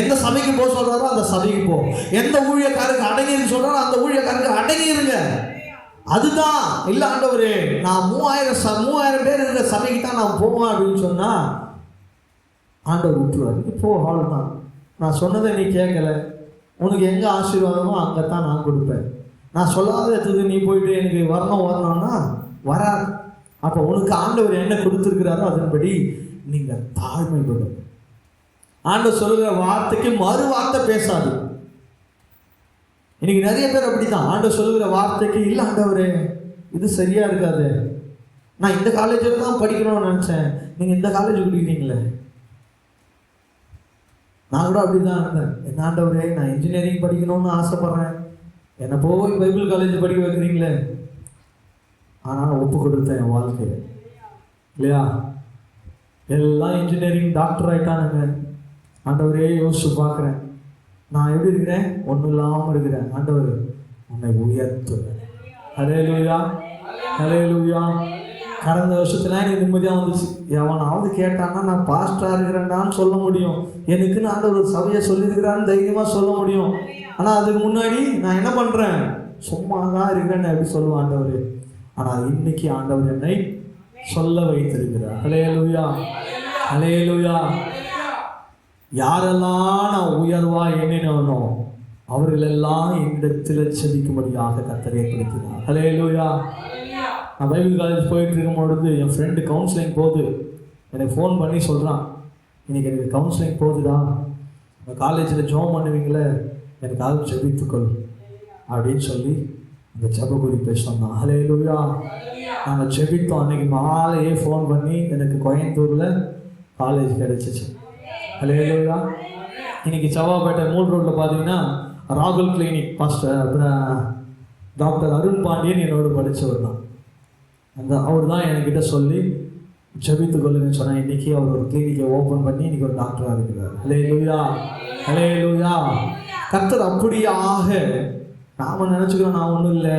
எந்த சபைக்கு போக சொல்றாரோ அந்த சபைக்கு போ, எந்த ஊழியக்காரருக்கு அடங்கின்னு சொல்றாரோ அந்த ஊழியக்காரருக்கு அடங்கிருங்க. அதுதான். இல்ல ஆண்டவரே நான் 3000 பேர் இருக்கிற சபைக்கு தான் நான் போவேன் அப்படின்னு சொன்னா ஆண்டவர் விட்டுருவார். இப்போ அவ்வளவுதான், நான் சொன்னதை நீ கேட்கல, உனக்கு எங்கே ஆசீர்வாதமோ அங்கே தான் நான் கொடுப்பேன், நான் சொல்லாத இடத்துக்கு நீ போயிட்டு எனக்கு வரணும்னா வராது. அப்போ உனக்கு ஆண்டவர் என்ன கொடுத்துருக்கிறாரோ அதன்படி நீங்க தாழ்மைப்படும். ஆண்டவர் சொல்லுகிற வார்த்தைக்கு மறு வார்த்தை பேசாது. இன்னைக்கு நிறைய பேர் அப்படிதான். ஆண்டவர் சொல்லுகிற வார்த்தைக்கு இல்லை ஆண்டவரே இது சரியா இருக்காது, நான் இந்த காலேஜில் தான் படிக்கணும்னு நினைச்சேன், நீங்க இந்த காலேஜ் குடிக்கிறீங்களே. நான் கூட அப்படிதான் இருந்தேன். என்ன ஆண்டவரே நான் இன்ஜினியரிங் படிக்கணும்னு ஆசைப்படுறேன், என்னை போய் பைபிள் காலேஜ் படிக்க வைக்கிறீங்களே. ஆனால் ஒப்பு கொடுத்தேன் என் வாழ்க்கை இல்லையா. எல்லாம் இன்ஜினியரிங் டாக்டர் ஆகிட்டானுங்க. ஆண்டவரே யோசிச்சு பார்க்குறேன், நான் எப்படி இருக்கிறேன்? ஒன்றும் இல்லாமல் இருக்கிறேன். ஆண்டவர் உன்னை உயர்த்துவேன். ஹல்லேலூயா, ஹல்லேலூயா. கடந்த வருஷத்துல எனக்கு நிம்மதியாக வந்துச்சு. எவனாவது கேட்டான்னா நான் பாஸ்டராக இருக்கிறேன்டான்னு சொல்ல முடியும், எனக்குன்னு ஆண்டவர் ஒரு சபையை சொல்லியிருக்கிறான்னு தைரியமாக சொல்ல முடியும். ஆனால் அதுக்கு முன்னாடி நான் என்ன பண்ணுறேன்? சும்மா தான் இருக்கிறேன்னு எப்படி சொல்லுவேன் ஆண்டவர். ஆனால் இன்னைக்கு ஆண்டவர் என்னை சொல்ல வைத்திருக்கிறார். ஹல்லேலூயா, ஹல்லேலூயா. யாரெல்லாம் நான் உயர்வா எண்ணினோ அவர்களெல்லாம் என்னிடத்தில் செபிக்கும்படியாக கர்த்தர் ஏற்படுத்தினார். ஹல்லேலூயா. நான் பைபிள் காலேஜ் போயிட்டு இருக்கும் பொழுது என் ஃப்ரெண்டு கவுன்சிலிங் போகுது, எனக்கு ஃபோன் பண்ணி சொல்கிறான், இன்னைக்கு எனக்கு கவுன்சிலிங் போகுதுடா, காலேஜில் ஜெபம் பண்ணுவீங்களே எனக்காக ஜெபித்துக்கொள் அப்படின்னு சொல்லி அந்த ஜெப குறிப்பை சொன்னான். ஹல்லேலூயா. நாங்கள் ஜெபித்தோம். அன்னைக்கு மாலையே ஃபோன் பண்ணி எனக்கு கோயம்புத்தூரில் காலேஜ் கிடச்சிச்சு. ஹல்லேலூயா. இன்னைக்கு செவ்வாய்ப்பேட்டை 3 ரோட்டில் பார்த்தீங்கன்னா ராகுல் clinic pastor doctor Arun Pandian என்னோட படித்தவர் தான். அவர் தான் என்கிட்ட சொல்லி ஜெபித்துக்கொள்ளுங்கன்னு சொன்னால் இன்றைக்கி அவர் ஒரு கிளினிக்கை ஓப்பன் பண்ணி இன்றைக்கி ஒரு டாக்டராக இருக்கிறார். ஹல்லேலூயா, ஹல்லேலூயா. கர்த்தர் அப்படியாக நாம் நினச்சிக்கிறோம் நான் ஒன்றும் இல்லை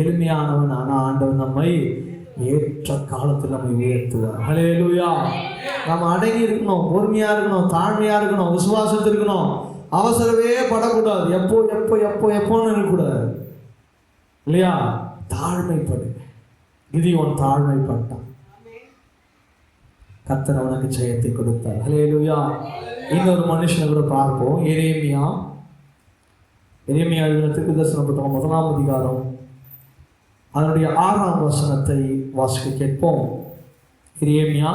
எளிமையானவன், ஆனால் ஆண்டவன் நம்மை ஏற்ற காலத்தில் நம்மை உயர்த்துவார். ஹல்லேலூயா. நம்ம அடங்கி இருக்கணும், பொறுமையாக இருக்கணும், தாழ்மையாக இருக்கணும், விசுவாசத்து இருக்கணும், அவசரவே படக்கூடாது, எப்போ எப்போ எப்போ எப்போன்னு இருக்கக்கூடாது இல்லையா. தாழ்மைப்படு. கிதியோன் தாழ்மைப்பட்டான், கர்த்தர் அவனுக்கு ஜெயத்தை கொடுத்தார். ஹல்லேலூயா. இன்னொரு மனுஷனை கூட பார்ப்போம். எரேமியா எழுதின தீர்க்கதரிசன புத்தகம் 1ஆம் அதிகாரம் அதனுடைய 6ஆம் வசனத்தை வாசிக்க கேட்போம். எரேமியா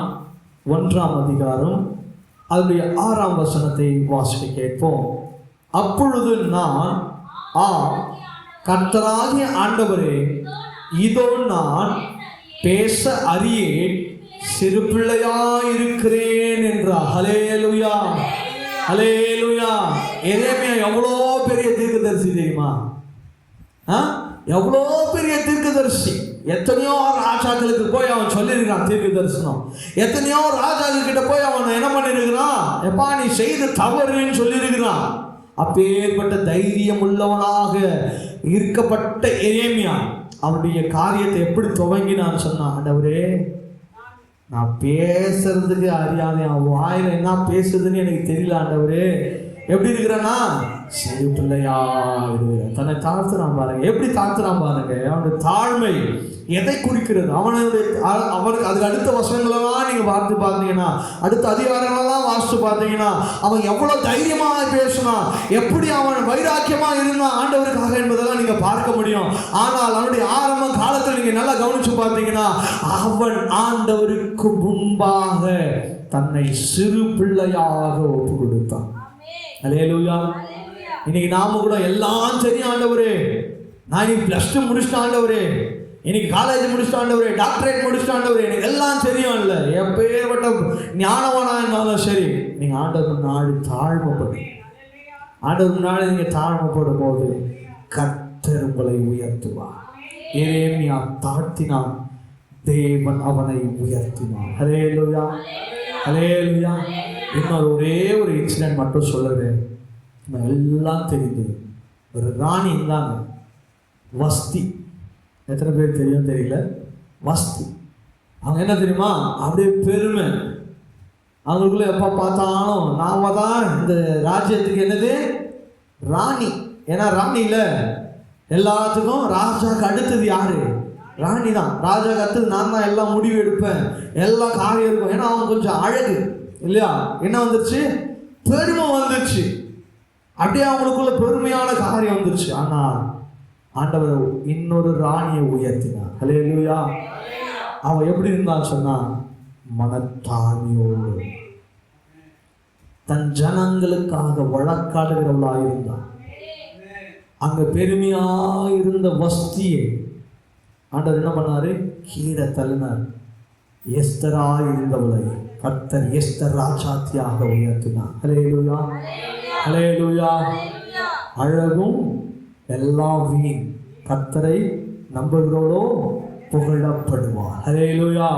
1ஆம் அதிகாரம் அதனுடைய 6ஆம் வசனத்தை வாசிக்க கேட்போம். அப்பொழுது நான் கர்த்தராகிய ஆண்டவரே, இதோ நான் பேச அறியேன், சிறு பிள்ளையாயிருக்கிறேன் என்றார். ஹல்லேலூயா, ஹல்லேலூயா. எரேமியா எவ்வளோ பெரிய தீர்க்கதரிசி தெரியுமா? எவ்வளோ பெரிய தீர்க்கதரிசி. எத்தனையோ ராஜாக்களுக்கு போய் அவன் சொல்லியிருக்கான் தீர்க்க தரிசனம். எத்தனையோ ராஜாக்கள் கிட்ட போய் அவன் என்ன பண்ணிருக்கிறான்? எப்பா நீ செய்த தவறுன்னு சொல்லியிருக்கிறான். அப்பேற்பட்ட தைரியம் உள்ளவனாக இருக்கப்பட்ட எரேமியா அவனுடைய காரியத்தை எப்படி துவங்கினான்னு சொன்னான். ஆண்டவரே, நான் பேசுறதுக்கு அறியாத அவன் வாயில என்ன பேசுறதுன்னு எனக்கு தெரியல. ஆண்டவரே, எப்படி இருக்கிறானா? சிறு பிள்ளையா இருக்கிறான். தன்னை தாழ்த்துறான் பாருங்க, எப்படி தாழ்த்துறான் பாருங்க. அவனுடைய தாழ்மை எதை குறிக்கிறது? அவனுக்கு அதுக்கு அடுத்த வசனங்களெல்லாம் நீங்க பார்த்து பார்த்தீங்கன்னா, அடுத்த அதிகாரங்களெல்லாம் வாசித்து பார்த்தீங்கன்னா, அவன் எவ்வளவு தைரியமா பேசினான், எப்படி அவன் வைராக்கியமா இருந்தான் ஆண்டவருக்காக என்பதெல்லாம் நீங்க பார்க்க முடியும். ஆனால் அவனுடைய ஆரம்ப காலத்தில் நீங்க நல்லா கவனிச்சு பார்த்தீங்கன்னா, அவன் ஆண்டவருக்கு முன்பாக தன்னை சிறு பிள்ளையாக ஒப்பு கொடுத்தான். ஹல்லேலூயா. இன்னைக்கு நாம கூட எல்லாம் தெரியும் ஆண்டவரே, நான் இன்னைக்கு +2 முடிச்சுட்டு ஆண்டவரே, இன்னைக்கு காலேஜ் முடிச்சுட்டு ஆண்டவரே, டாக்டரேட் முடிச்சுட்டு ஆண்டவரே, எனக்கு எல்லாம் தெரியும் இல்லை. எப்பேற்பட்ட ஞானவானா இருந்தாலும் சரி, நீங்க ஆண்டவர் முன்னாடி தாழ்மைப்படும். ஆண்டவர் முன்னாடி நீங்க தாழ்மைப்படும் போது கர்த்தர் உங்களை உயர்த்துவார். எரேமியா தாழ்த்தினான், தேவன் அவனை உயர்த்தினான். ஹல்லேலூயா, ஹல்லேலூயா. இன்னொரு ஒரே ஒரு இன்சிடென்ட் மட்டும் சொல்லுறேன். எல்லாம் தெரியுது. ஒரு ராணி இருந்தாங்க, வஸ்தி. எத்தனை பேர் தெரியும் தெரியல. வஸ்தி அவங்க என்ன தெரியுமா? அப்படியே பெருமை. அவங்களுக்குள்ள எப்போ பார்த்தாலும் நாம தான் இந்த ராஜ்யத்துக்கு என்னது ராணி. ஏன்னா ராணி இல்லை, எல்லாத்துக்கும் ராஜாக்கு அடுத்தது யாரு? ராணி தான். ராஜாக்கு அடுத்தது நான் தான் எல்லாம் முடிவு எடுப்பேன், எல்லா காரியம் இருக்கும். ஏன்னா அவன் கொஞ்சம் அழகு இல்லையா. என்ன வந்துருச்சு? பெருமை வந்துருச்சு. அப்படியே அவங்களுக்குள்ள பெருமையான காரியம் வந்துருச்சு. ஆனால் ஆண்டவர் இன்னொரு ராணியை உயர்த்தினார். ஹல்லேலூயா. அவன் எப்படி இருந்தான்னு சொன்னா மனத்தாழ்மையோடு தன் ஜனங்களுக்காக வழக்காடுகிறவளாக இருந்தான். அங்க பெருமையா இருந்த வஸ்தியை ஆண்டவர் என்ன பண்ணாரு? கீழே தள்ளினார். எஸ்தரா இருந்தவளை கர்த்தர் எஸ்தர் ராஜாத்தியாக உயர்த்தினார். ஹல்லேலூயா, ஹல்லேலூயா. அழகும் எல்லாம் வீண், கர்த்தரை நம்புகிறவளோ புகழப்படுவார். ஹல்லேலூயா.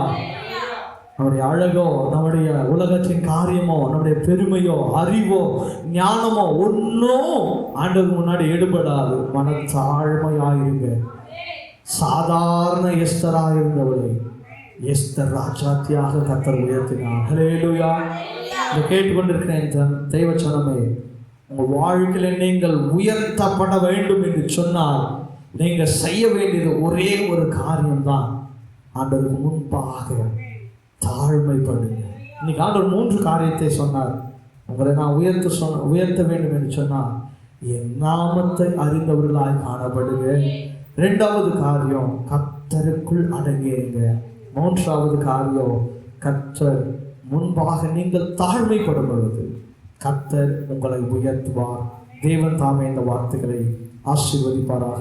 நம்முடைய அழகோ, நம்முடைய உலகத்தின் காரியமோ, நம்முடைய பெருமையோ, அறிவோ, ஞானமோ ஒன்றும் ஆண்டவருக்கு முன்னாடி ஈடுபடாது. மனத்தாழ்மையாயிருங்க. சாதாரண எஸ்தராக இருந்தவளை எஸ்தர் ராஜாத்தியாக கர்த்தர் உயர்த்தினார். ஹல்லேலூயா. இதை கேட்டுக்கொண்டிருக்கிறேன் தெய்வ ஜனமே, உங்கள் வாழ்க்கையில் நீங்கள் உயர்த்தப்பட வேண்டும் என்று சொன்னால் நீங்கள் செய்ய வேண்டியது ஒரே ஒரு காரியம்தான். ஆண்டவருக்கு முன்பாக தாழ்மைப்படுங்க. இன்னைக்கு ஆண்டவர் 3 காரியத்தை சொன்னார். உங்களை நான் உயர்த்த வேண்டும் என்று சொன்னால் என் நாமத்தை அறிந்தவர்களாய் காணப்படுங்க. 2வது காரியம் கர்த்தருக்குள் அடங்கிடுங்க. 3வது காரியம் கர்த்தர் முன்பாக நீங்கள் தாழ்மைப்படும் பொழுது கர்த்தர் உங்களை உயர்த்துவார். தேவன் தாமே இந்த வார்த்தைகளை ஆசீர்வதிப்பாராக.